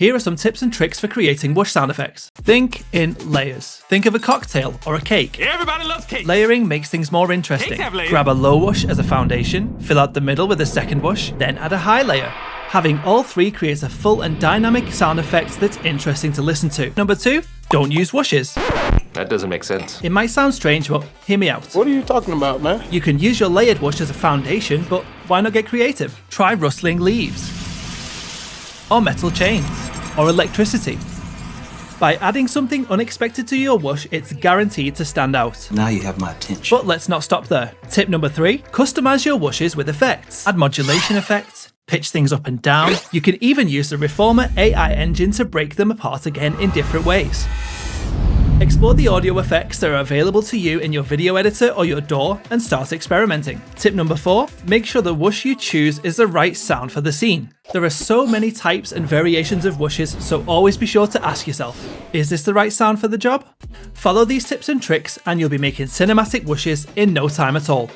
Here are some tips and tricks for creating whoosh sound effects. Think in layers. Think of a cocktail or a cake. Everybody loves cake. Layering makes things more interesting. Grab a low whoosh as a foundation, fill out the middle with a second whoosh, then add a high layer. Having all three creates a full and dynamic sound effect that's interesting to listen to. Number 2, don't use whooshes. That doesn't make sense. It might sound strange, but hear me out. What are you talking about, man? You can use your layered whoosh as a foundation, but why not get creative? Try rustling leaves, or metal chains, or electricity. By adding something unexpected to your whoosh, it's guaranteed to stand out. Now you have my attention. But let's not stop there. Tip number 3, customize your whooshes with effects. Add modulation effects, pitch things up and down. You can even use the Reformer AI engine to break them apart again in different ways. Explore the audio effects that are available to you in your video editor or your DAW and start experimenting. Tip number 4, make sure the whoosh you choose is the right sound for the scene. There are so many types and variations of whooshes, so always be sure to ask yourself, is this the right sound for the job? Follow these tips and tricks and you'll be making cinematic whooshes in no time at all.